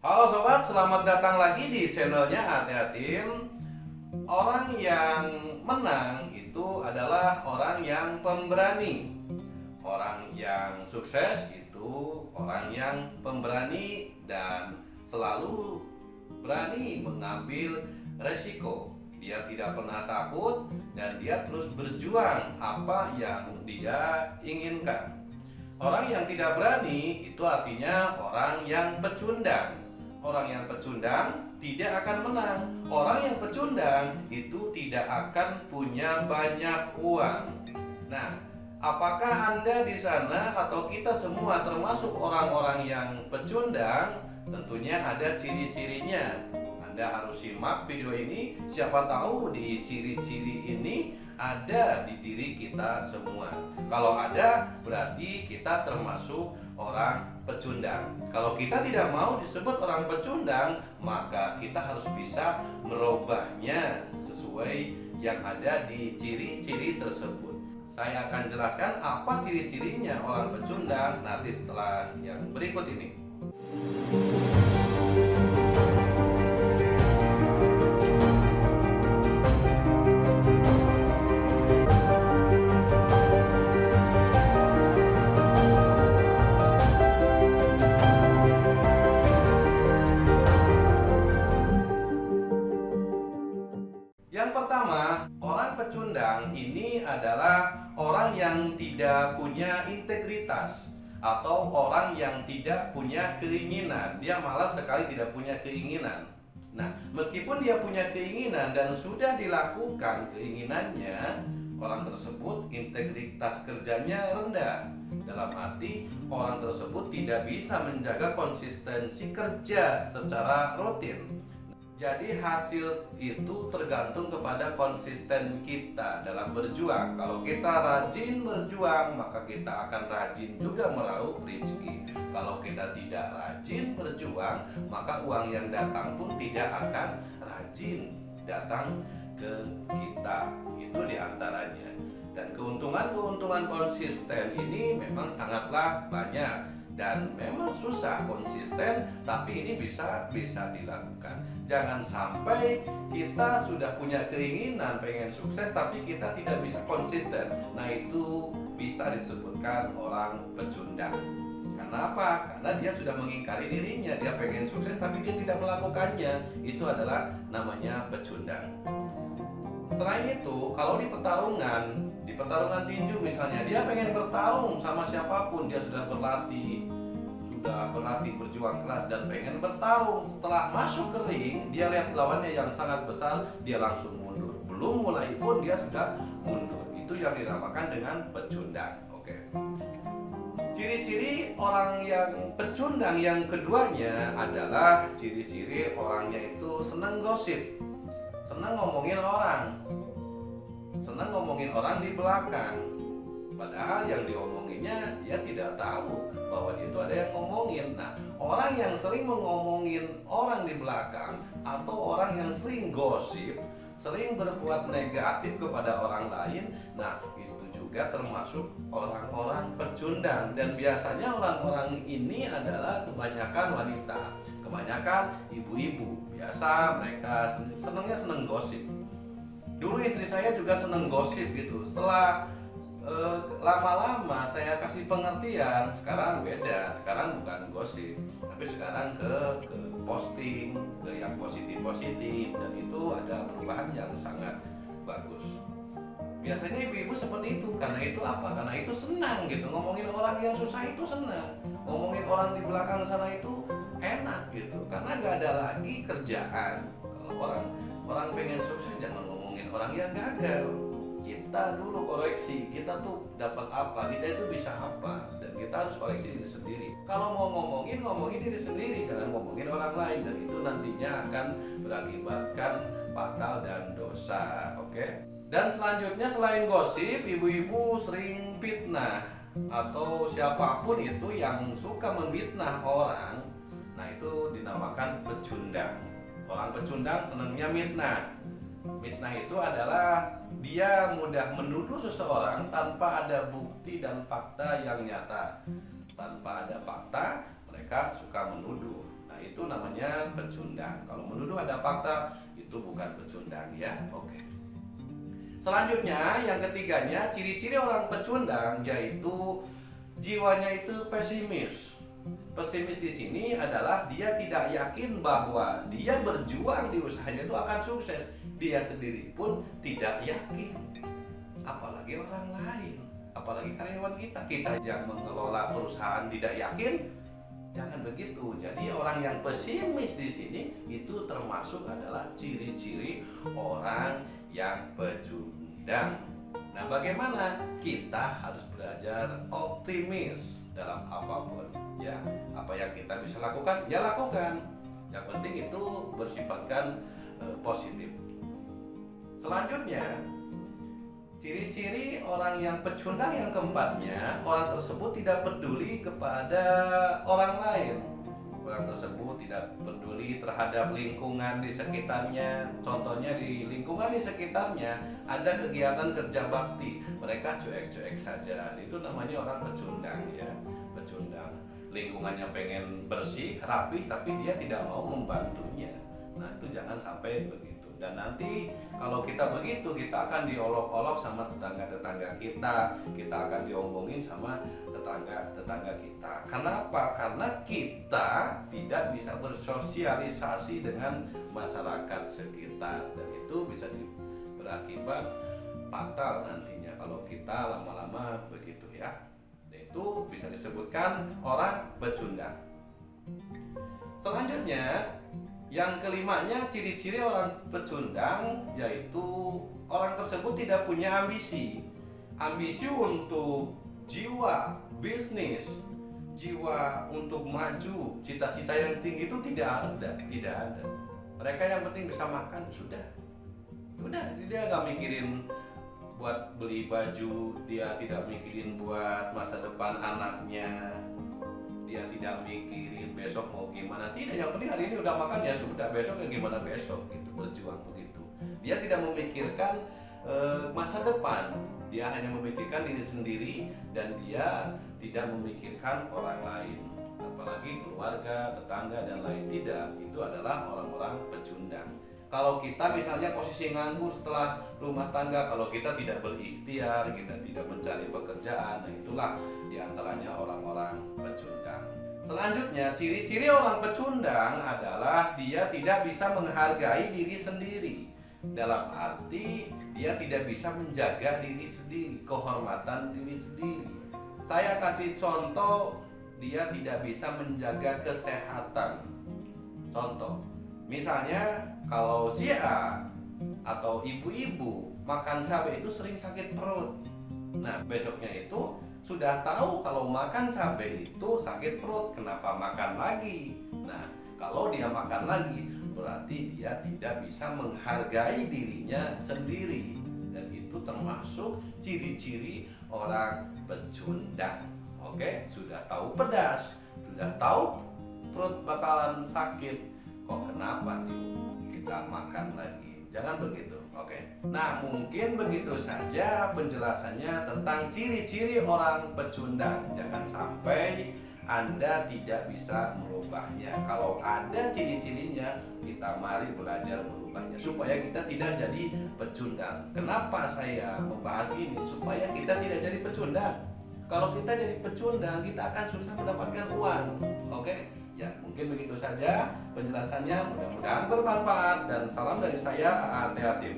Halo sobat, selamat datang lagi di channelnya Hati-Hatim. Orang yang menang itu adalah orang yang pemberani. Orang yang sukses itu orang yang pemberani dan selalu berani mengambil resiko. Dia tidak pernah takut dan dia terus berjuang apa yang dia inginkan. Orang yang tidak berani itu artinya orang yang pecundang. Orang yang pecundang tidak akan menang. Orang yang pecundang itu tidak akan punya banyak uang. Nah, apakah Anda di sana atau kita semua termasuk orang-orang yang pecundang? Tentunya ada ciri-cirinya. Anda harus simak video ini. Siapa tahu di ciri-ciri ini ada di diri kita semua. Kalau ada, berarti kita termasuk orang pecundang. Kalau kita tidak mau disebut orang pecundang, maka kita harus bisa merubahnya sesuai yang ada di ciri-ciri tersebut. Saya akan jelaskan apa ciri-cirinya orang pecundang nanti setelah yang berikut ini. Yang pertama, orang pecundang ini adalah orang yang tidak punya integritas atau orang yang tidak punya keinginan. Dia malas sekali tidak punya keinginan. Nah, meskipun dia punya keinginan dan sudah dilakukan keinginannya, orang tersebut integritas kerjanya rendah. Dalam arti orang tersebut tidak bisa menjaga konsistensi kerja secara rutin. Jadi hasil itu tergantung kepada konsisten kita dalam berjuang. Kalau kita rajin berjuang, maka kita akan rajin juga meraup rezeki. Kalau kita tidak rajin berjuang, maka uang yang datang pun tidak akan rajin datang ke kita. Itu diantaranya. Dan keuntungan-keuntungan konsisten ini memang sangatlah banyak. Dan memang susah konsisten, tapi ini bisa dilakukan. Jangan sampai kita sudah punya keinginan pengen sukses tapi kita tidak bisa konsisten. Nah, itu bisa disebutkan orang pecundang. Karena apa? Karena dia sudah mengingkari dirinya. Dia pengen sukses tapi dia tidak melakukannya. Itu adalah namanya pecundang. Selain itu, kalau di pertarungan tinju misalnya, dia pengen bertarung sama siapapun, dia sudah berlatih berjuang keras dan pengen bertarung. Setelah masuk ke ring, dia lihat lawannya yang sangat besar, dia langsung mundur. Belum mulai pun dia sudah mundur. Itu yang dinamakan dengan pecundang. Oke. Ciri-ciri orang yang pecundang yang keduanya adalah ciri-ciri orangnya itu senang gosip. Senang ngomongin orang di belakang, padahal yang diomonginnya dia tidak tahu bahwa dia itu ada yang ngomongin. Nah, orang yang sering mengomongin orang di belakang atau orang yang sering gosip, sering berbuat negatif kepada orang lain, nah itu juga termasuk orang-orang pecundang. Dan biasanya orang-orang ini adalah kebanyakan wanita, kebanyakan ibu-ibu. Biasa mereka seneng gosip. Dulu istri saya juga seneng gosip gitu. Setelah lama-lama saya kasih pengertian, sekarang beda. Sekarang bukan gosip, tapi sekarang ke posting, ke yang positif-positif, dan itu ada perubahan yang sangat bagus. Biasanya ibu-ibu seperti itu. Karena itu apa? Karena itu senang gitu. Ngomongin orang yang susah itu senang. Ngomongin orang di belakang sana itu enak gitu. Karena nggak ada lagi kerjaan. Kalau orang pengen sukses, jangan ngomongin orang yang gagal. Kita dulu koreksi, kita tuh dapat apa, kita itu bisa apa, dan kita harus koreksi diri sendiri. Kalau mau ngomongin diri sendiri, jangan ngomongin orang lain, dan itu nantinya akan berakibatkan fatal dan dosa. Oke? Dan selanjutnya, selain gosip, ibu-ibu sering fitnah atau siapapun itu yang suka memfitnah orang. Nah, itu dinamakan pecundang. Orang pecundang senangnya mitnah. Mitnah itu adalah dia mudah menuduh seseorang tanpa ada bukti dan fakta yang nyata. Tanpa ada fakta, mereka suka menuduh. Nah, itu namanya pecundang. Kalau menuduh ada fakta, itu bukan pecundang ya. Oke. Selanjutnya, yang ketiganya, ciri-ciri orang pecundang yaitu jiwanya itu pesimis. Pesimis di sini adalah dia tidak yakin bahwa dia berjuang di usahanya itu akan sukses. Dia sendiri pun tidak yakin. Apalagi orang lain, apalagi karyawan kita. Kita yang mengelola perusahaan tidak yakin, jangan begitu. Jadi orang yang pesimis di sini itu termasuk adalah ciri-ciri orang yang pecundang. Nah, bagaimana? Kita harus belajar optimis dalam apapun. Ya, apa yang kita bisa lakukan, ya lakukan. Yang penting itu bersifatkan positif. Selanjutnya, ciri-ciri orang yang pecundang yang keempatnya, orang tersebut tidak peduli kepada orang lain. Orang tersebut tidak peduli terhadap lingkungan di sekitarnya. Contohnya di lingkungan di sekitarnya ada kegiatan kerja bakti, mereka cuek-cuek saja. Itu namanya orang pecundang ya, pecundang. Lingkungannya pengen bersih, rapi, tapi dia tidak mau membantunya. Nah, itu jangan sampai begitu. Dan nanti kalau kita begitu, kita akan diolok-olok sama tetangga-tetangga kita akan diomongin sama tetangga-tetangga kita. Kenapa? Karena kita tidak bisa bersosialisasi dengan masyarakat sekitar, dan itu bisa berakibat fatal nantinya kalau kita lama-lama begitu ya. Dan itu bisa disebutkan orang pecundang. Selanjutnya, yang kelimanya, ciri-ciri orang pecundang yaitu orang tersebut tidak punya ambisi. Ambisi untuk jiwa bisnis, jiwa untuk maju, cita-cita yang tinggi itu tidak ada. Mereka yang penting bisa makan, sudah, dia nggak mikirin buat beli baju, dia tidak mikirin buat masa depan anaknya, dia tidak mikirin besok mau gimana, tidak. Yang penting hari ini udah makan, ya sudah, besok ya gimana besok, gitu. Berjuang begitu. Dia tidak memikirkan masa depan, dia hanya memikirkan diri sendiri, dan dia tidak memikirkan orang lain, apalagi keluarga, tetangga, dan lain. Tidak, itu adalah orang-orang pecundang. Kalau kita misalnya posisi nganggur setelah rumah tangga, kalau kita tidak berikhtiar, kita tidak mencari pekerjaan, nah itulah diantaranya orang-orang pecundang. Selanjutnya, ciri-ciri orang pecundang adalah dia tidak bisa menghargai diri sendiri. Dalam arti dia tidak bisa menjaga diri sendiri, kehormatan diri sendiri. Saya kasih contoh, dia tidak bisa menjaga kesehatan. Contoh, misalnya kalau si A atau ibu-ibu makan cabai itu sering sakit perut. Nah, besoknya itu sudah tahu kalau makan cabai itu sakit perut, kenapa makan lagi? Nah, kalau dia makan lagi, berarti dia tidak bisa menghargai dirinya sendiri. Dan itu termasuk ciri-ciri orang pecundang. Oke, sudah tahu pedas, sudah tahu perut bakalan sakit, kok kenapa nih kita makan lagi? Jangan begitu. Oke. Nah, mungkin begitu saja penjelasannya tentang ciri-ciri orang pecundang. Jangan sampai Anda tidak bisa merubahnya. Kalau ada ciri-cirinya, kita mari belajar merubahnya supaya kita tidak jadi pecundang. Kenapa saya membahas ini? Supaya kita tidak jadi pecundang. Kalau kita jadi pecundang, kita akan susah mendapatkan uang. Oke? Ya, mungkin begitu saja penjelasannya. Mudah-mudahan bermanfaat, dan salam dari saya, Ate Atip.